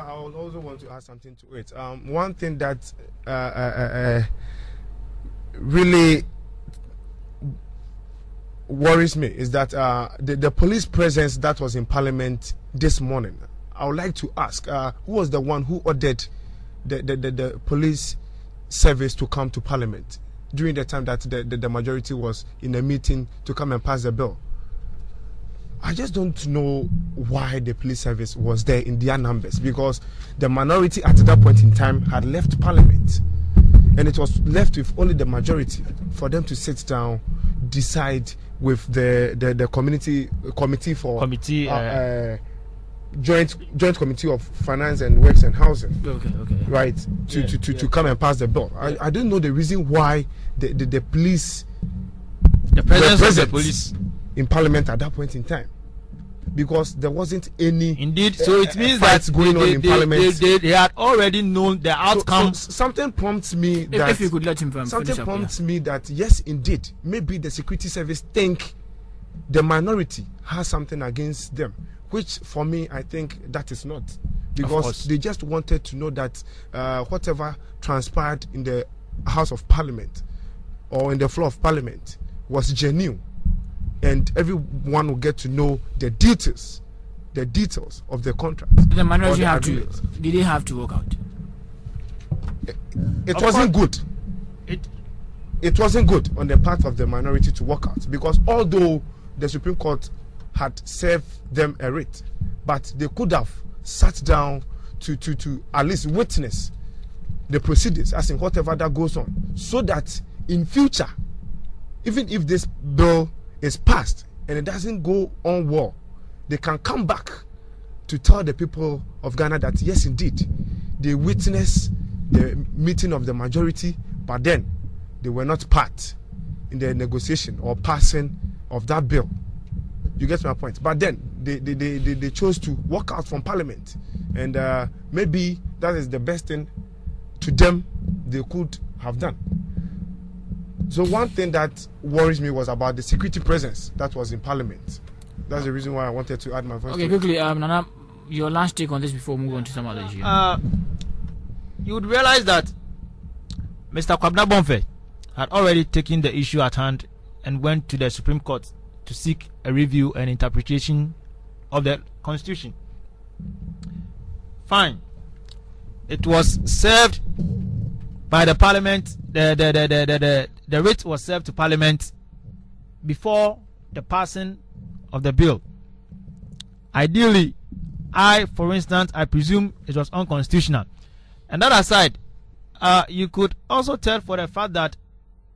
I also want to add something to it. One thing that really worries me is that the police presence that was in Parliament this morning. I would like to ask, who was the one who ordered the police service to come to Parliament during the time that the majority was in a meeting to come and pass the bill? I just don't know why the police service was there in their numbers, because the minority at that point in time had left Parliament, and it was left with only the majority for them to sit down, decide with the committee for joint committee of finance and works and housing. Okay. Right, to come and pass the bill. I don't know the reason why the police, the presence of the police in Parliament at that point in time, because there wasn't any so it means that going on in Parliament. They had already known the outcome. So something prompts me that if you could let him finish me that yes, indeed, maybe the security service think the minority has something against them, which for me I think that is not, because they just wanted to know that whatever transpired in the House of Parliament or in the floor of Parliament was genuine, and everyone will get to know the details of the contract. Did the minority did they have to work out? It wasn't good. It wasn't good on the part of the minority to work out, because although the Supreme Court had served them a writ, but they could have sat down to at least witness the proceedings, as in whatever that goes on, so that in future, even if this bill is passed and it doesn't go on well, they can come back to tell the people of Ghana that yes, indeed, they witnessed the meeting of the majority, but then they were not part in the negotiation or passing of that bill. You get my point? But then they chose to walk out from Parliament, and maybe that is the best thing to them they could have done. So one thing that worries me was about the security presence that was in Parliament. That's the reason why I wanted to add my voice. Okay, quickly, Nana, your last take on this before we move on to some other issue. You would realize that Mr. Kwabena Bonfe had already taken the issue at hand and went to the Supreme Court to seek a review and interpretation of the Constitution. Fine. It was served by the Parliament. The writ was served to Parliament before the passing of the bill. Ideally, for instance, I presume it was unconstitutional. And that aside, you could also tell for the fact that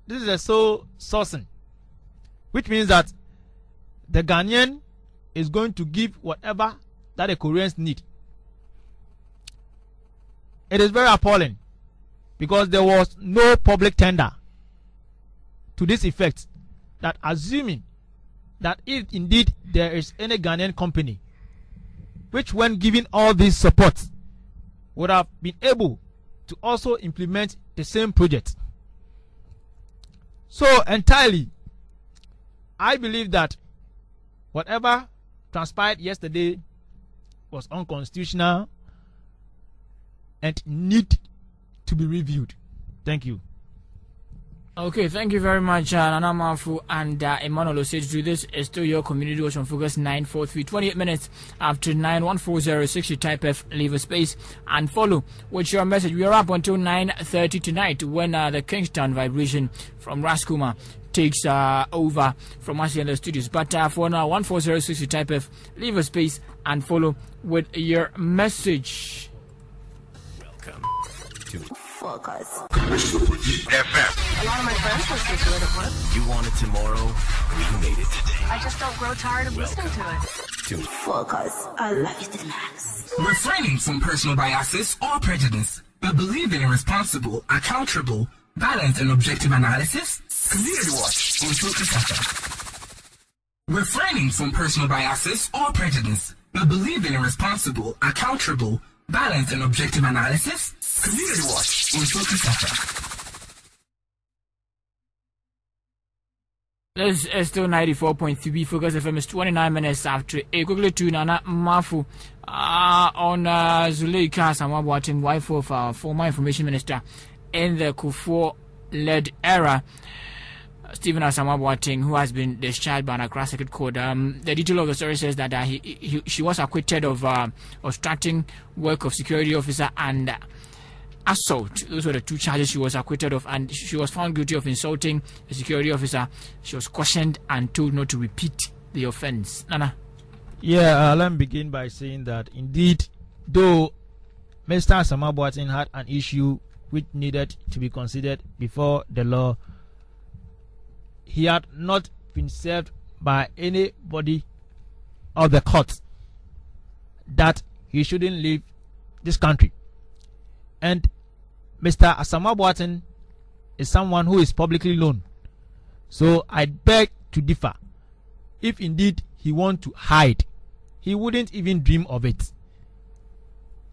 this is a sole sourcing, which means that the Ghanaian is going to give whatever that the Koreans need. It is very appalling, because there was no public tender to this effect, that assuming that if indeed there is any Ghanaian company which, when giving all this support, would have been able to also implement the same project. So entirely, I believe that whatever transpired yesterday was unconstitutional and need to be reviewed. Thank you. Okay, thank you very much, Nana Mafu and Emmanuel Osage. This is still your Community Watch on Focus 943. 28 minutes after 91406. You type F, leave a space, and follow with your message. We are up until 9:30 tonight, when the Kingston vibration from Raskuma takes over from us here in the studios. But for now, 14060, type F, leave a space, and follow with your message. Welcome to Focus. FM. A lot of my friends listen to it at work. You want it tomorrow, we made it today. I just don't grow tired of listening to it. To Focus. I love you to the max. Refraining from personal biases or prejudice, but believing in responsible, accountable, balanced, and objective analysis. Community Watch on Focus FM. Refraining from personal biases or prejudice, but believing in responsible, accountable, balanced, and objective analysis. Community Watch on Focus FM. This is still 94.3 Focus FM. Is 29 minutes after. Quickly to Nana Mafu on Zuleika-Asamoah-Boateng, wife of former information minister in the Kufuor-led era, Stephen Asamoah-Boateng, who has been discharged by an Accra Circuit Court. The detail of the story says that she was acquitted of obstructing work of security officer and assault. Those were the two charges she was acquitted of, and she was found guilty of insulting a security officer. She was cautioned and told not to repeat the offense. Nana. Yeah, let me begin by saying that indeed, though Mr. Asamoah-Boateng had an issue which needed to be considered before the law, he had not been served by anybody of the court that he shouldn't leave this country. And Mr. Asamoah-Boateng is someone who is publicly known. So I beg to differ. If indeed he wants to hide, he wouldn't even dream of it.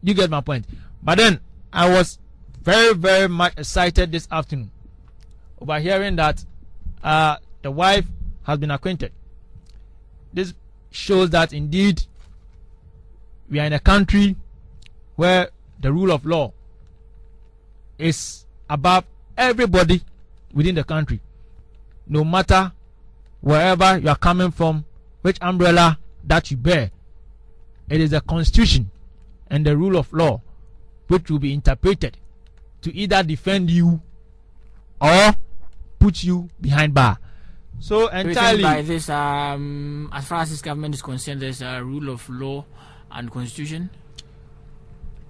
You get my point? But then I was very, very much excited this afternoon over hearing that the wife has been acquitted. This shows that indeed we are in a country where the rule of law is above everybody within the country, no matter wherever you are coming from, which umbrella that you bear. It is the constitution and the rule of law which will be interpreted to either defend you or put you behind bar. So entirely by this, as far as this government is concerned, there's a rule of law and constitution.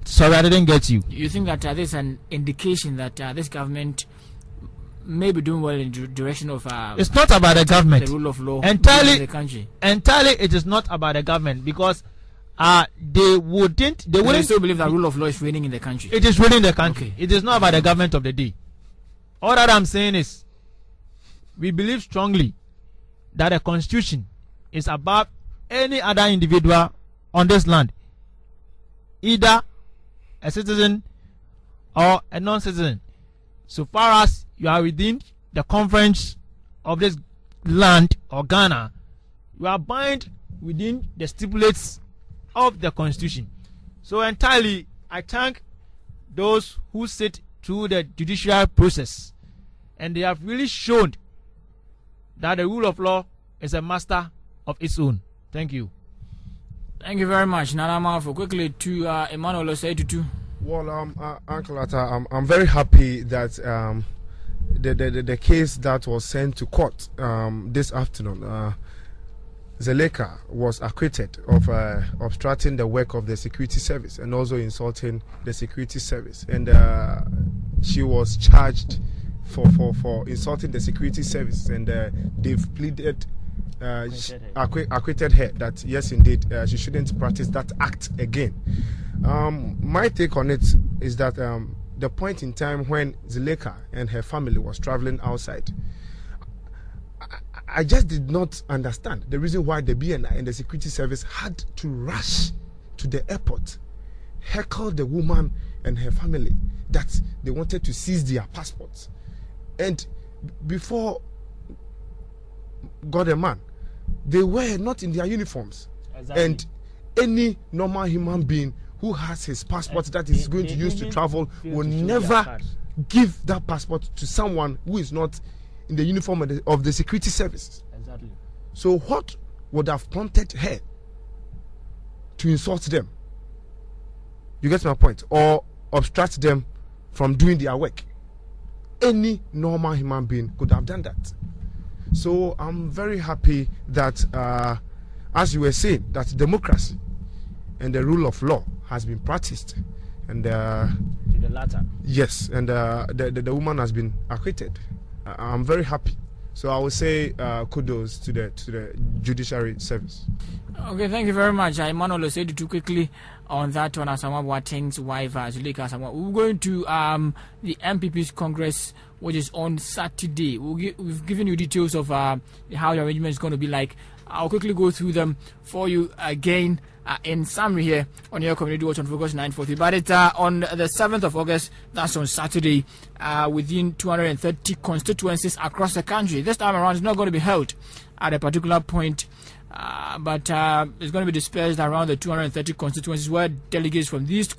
Sorry, I didn't get you. You think that there's an indication that this government may be doing well in the direction of it's not about the government, the rule of law entirely in the country. Entirely, it is not about the government, because they wouldn't still believe that rule of law is reigning in the country. It is reigning in the country. Okay. It is not about the government of the day. All that I'm saying is, we believe strongly that the constitution is above any other individual on this land, either a citizen or a non-citizen. So far as you are within the conference of this land or Ghana, you are bound within the stipulates of the constitution. So entirely, I thank those who sit through the judicial process, and they have really shown that the rule of law is a master of its own. Thank you. Thank you very much, Nana Mafo. Quickly to Emmanuel Osei-Tutu. Well, Uncle Atta, I'm very happy that the case that was sent to court this afternoon, Zuleika was acquitted of obstructing the work of the security service and also insulting the security service, and she was charged for insulting the security service, and they've pleaded acquitted her that yes, indeed, she shouldn't practice that act again. My take on it is that the point in time when Zuleika and her family was traveling outside, I just did not understand the reason why the BNI and the security service had to rush to the airport, heckle the woman and her family that they wanted to seize their passports. And before God and man, they were not in their uniforms. Exactly. And any normal human being who has his passport that is going to use to travel will never give that passport to someone who is not in the uniform of the security service. Exactly. So what would have prompted her to insult them? You get my point? Or obstruct them from doing their work? Any normal human being could have done that. So I'm very happy that, as you were saying, that democracy and the rule of law has been practiced, and to the latter. Yes, and the woman has been acquitted. I'm very happy. So I would say kudos to the judiciary service. Okay, thank you very much. Emmanuel Osei-Tutu, quickly on that one, Asamoah-Boateng's wife, Zuleika-Asamoah. We're going to the MPP's Congress, which is on Saturday. We've given you details of how the arrangement is going to be like. I'll quickly go through them for you again. in summary here on your community watch on Focus 943. But it's on the 7th of August, that's on Saturday, within 230 constituencies across the country. This time around, it's not going to be held at a particular point, but it's going to be dispersed around the 230 constituencies where delegates from these